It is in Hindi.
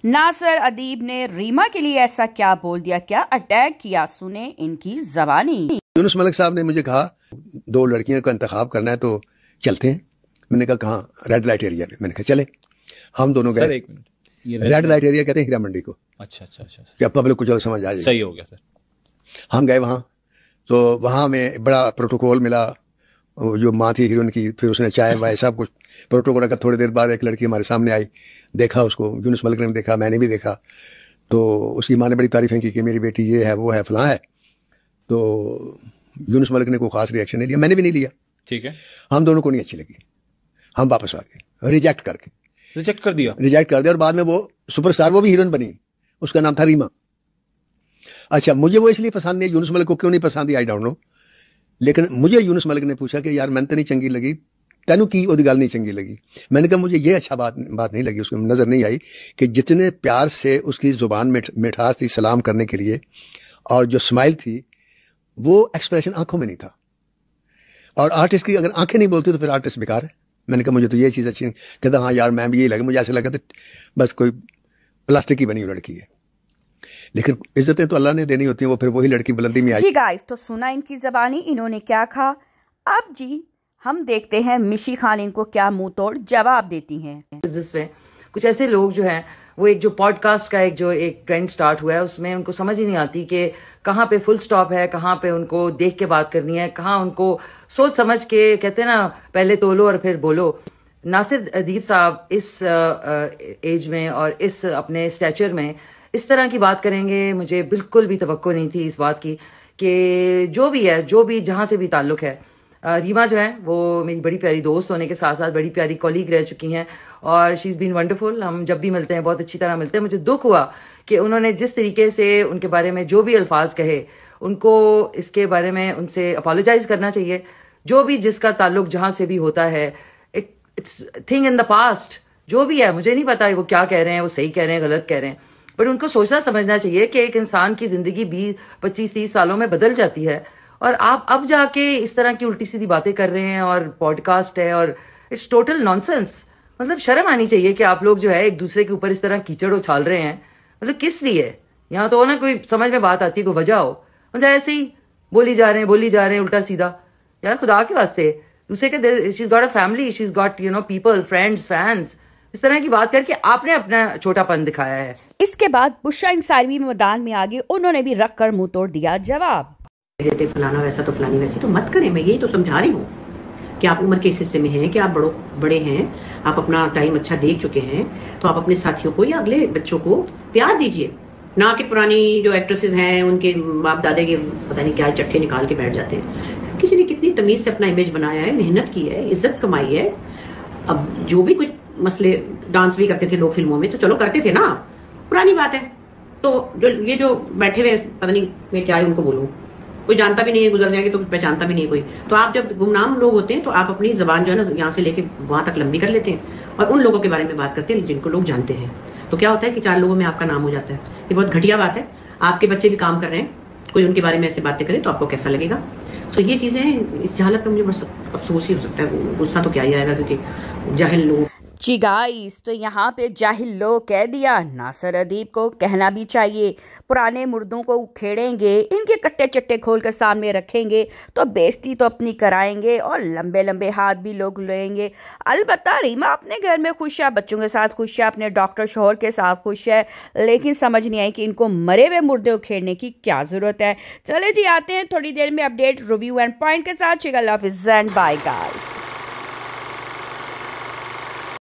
नासिर अदीब ने रीमा के लिए ऐसा क्या बोल दिया, क्या अटैक किया, सुने इनकी जबानी। यूनुस मलिक साहब ने मुझे कहा 2 लड़कियों का इंतखाब करना है तो चलते हैं। मैंने कहा कहाँ? रेड लाइट एरिया में। मैंने कहा चले। हम दोनों गए। रेड लाइट एरिया कहते हैं हीरा मंडी को। अच्छा। क्या पब्लिक को चलो समझ आ जाए। सही हो गया सर। हम गए वहाँ, तो वहाँ में बड़ा प्रोटोकॉल मिला। जो माँ थी हीरोइन की, फिर उसने चाय वाय सब कुछ प्रोटोकॉल रखा। थोड़ी देर बाद एक लड़की हमारे सामने आई, देखा उसको, यूनुस मलिक ने देखा, मैंने भी देखा। तो उसकी माँ ने बड़ी तारीफें की कि मेरी बेटी ये है, वो है, फलां है। तो यूनुस मलिक ने कोई खास रिएक्शन नहीं लिया, मैंने भी नहीं लिया। ठीक है। हम दोनों को नहीं अच्छी लगी, हम वापस आ गए रिजेक्ट कर दिया। और बाद में वो सुपरस्टार, वो भी हीरोइन बनी, उसका नाम था रीमा। अच्छा, मुझे वो इसलिए पसंद नहीं, यूनुस मलिक को क्यों नहीं पसंद, आई डोंट नो। लेकिन मुझे यूनुस मलिक ने पूछा कि यार मैंने तो नहीं चंगी लगी, तेनू की ओदी गल नहीं चंगी लगी। मैंने कहा मुझे ये अच्छा बात नहीं लगी, उसको नजर नहीं आई कि जितने प्यार से उसकी जुबान में मिठास थी सलाम करने के लिए, और जो स्माइल थी, वो एक्सप्रेशन आंखों में नहीं था। और आर्टिस्ट की अगर आंखें नहीं बोलती तो फिर आर्टिस्ट बेकार है। मैंने कहा मुझे तो ये चीज़ अच्छी नहीं। कहता हाँ यार मैं भी यही लगा, मुझे ऐसा लगा था बस कोई प्लास्टिक की बनी हुई लड़की है। लेकिन इज्जतें तो अल्लाह ने देनी होती हैं, वो फिर वही लड़की बुलंदी में आई। जी गाइस, तो सुना इनकी जबानी, इन्होंने क्या कहा। अब जी हम देखते हैं मिशी खान इनको क्या मुंह तोड़ जवाब देती हैं। में कुछ ऐसे लोग जो हैं, वो एक जो पॉडकास्ट का एक ट्रेंड स्टार्ट हुआ है, उसमें उनको समझ ही नहीं आती कि कहाँ पे फुल स्टॉप है, कहाँ पे उनको देख के बात करनी है, कहाँ उनको सोच समझ के, कहते हैं ना, पहले तोलो और फिर बोलो। नासिर अदीब साहब इस एज में और इस अपने स्टैचर में इस तरह की बात करेंगे, मुझे बिल्कुल भी तवक्को नहीं थी इस बात की कि जो भी है, जो भी जहां से भी ताल्लुक है, रीमा जो है वो मेरी बड़ी प्यारी दोस्त होने के साथ साथ बड़ी प्यारी कॉलीग रह चुकी हैं और शी इज़ बीन वंडरफुल। हम जब भी मिलते हैं बहुत अच्छी तरह मिलते हैं। मुझे दुख हुआ कि उन्होंने जिस तरीके से उनके बारे में जो भी अल्फाज कहे, उनको इसके बारे में उनसे अपोलोजाइज करना चाहिए। जो भी जिसका ताल्लुक जहां से भी होता है, it's thing in the past. जो भी है, मुझे नहीं पता वो क्या कह रहे हैं, वो सही कह रहे हैं, गलत कह रहे हैं, बट उनको सोचना समझना चाहिए कि एक इंसान की जिंदगी 20, 25, 30 सालों में बदल जाती है और आप अब जाके इस तरह की उल्टी सीधी बातें कर रहे हैं और पॉडकास्ट है और इट्स टोटल नॉनसेंस। मतलब शर्म आनी चाहिए कि आप लोग जो है एक दूसरे के ऊपर इस तरह कीचड़ उछाल रहे हैं। मतलब किस लिए? यहाँ तो ना कोई समझ में बात आती है, कोई वजह हो, मतलब ऐसे ही बोली जा रहे हैं उल्टा सीधा। यार खुदा के वास्ते, दूसरे के she is got a family, she is got people, friends, fans. इस तरह की बात करके आपने अपना छोटापन दिखाया है। इसके बाद बुशरा इंसारी मैदान में आ गई, उन्होंने भी रख कर मुंह तोड़ दिया जवाब। फलाना वैसा तो फलानी वैसी तो मत करें। मैं यही तो समझा रही हूँ कि आप उम्र के इस हिस्से में हैं कि आप बड़े हैं, आप अपना टाइम अच्छा देख चुके हैं, तो आप अपने साथियों को या अगले बच्चों को प्यार दीजिए, ना कि पुरानी जो एक्ट्रेसेस हैं उनके बाप दादे के पता नहीं क्या चट्टे निकाल के बैठ जाते हैं। किसी ने कितनी तमीज से अपना इमेज बनाया है, मेहनत की है, इज्जत कमाई है। अब जो भी कुछ मसले, डांस भी करते थे लोग फिल्मों में, तो चलो करते थे ना, पुरानी बात है। तो जो बैठे हुए पता नहीं मैं क्या है उनको बोलूं, कोई जानता भी नहीं है, गुजर जाएंगे तो पहचानता भी नहीं है कोई। तो आप जब गुमनाम लोग होते हैं तो आप अपनी जबान जो है ना यहाँ से लेके वहां तक लंबी कर लेते हैं और उन लोगों के बारे में बात करते हैं जिनको लोग जानते हैं। तो क्या होता है कि 4 लोगों में आपका नाम हो जाता है। ये बहुत घटिया बात है। आपके बच्चे भी काम कर रहे हैं, कोई उनके बारे में ऐसे बातें करे तो आपको कैसा लगेगा? तो ये चीजें, इस जहालत में मुझे बस अफसोस ही हो सकता है, गुस्सा तो क्या ही आएगा, क्योंकि जाहिल लोग। जी गाइस, तो यहाँ पे जाहिल लोग कह दिया। नासिर अदीब को कहना भी चाहिए, पुराने मुर्दों को उखेड़ेंगे, इनके कट्टे चट्टे खोल कर सामने रखेंगे तो बेइज्जती तो अपनी कराएंगे और लंबे लंबे हाथ भी लोग लेंगे। अलबत्ता रीमा अपने घर में खुश है, बच्चों के साथ खुश है, अपने डॉक्टर शोहर के साथ खुश है, लेकिन समझ नहीं आई कि इनको मरे हुए मुर्दे उखेड़ने की क्या ज़रूरत है। चले जी, आते हैं थोड़ी देर में अपडेट, रिव्यू एंड पॉइंट के साथ। Chicken love is and bye guys.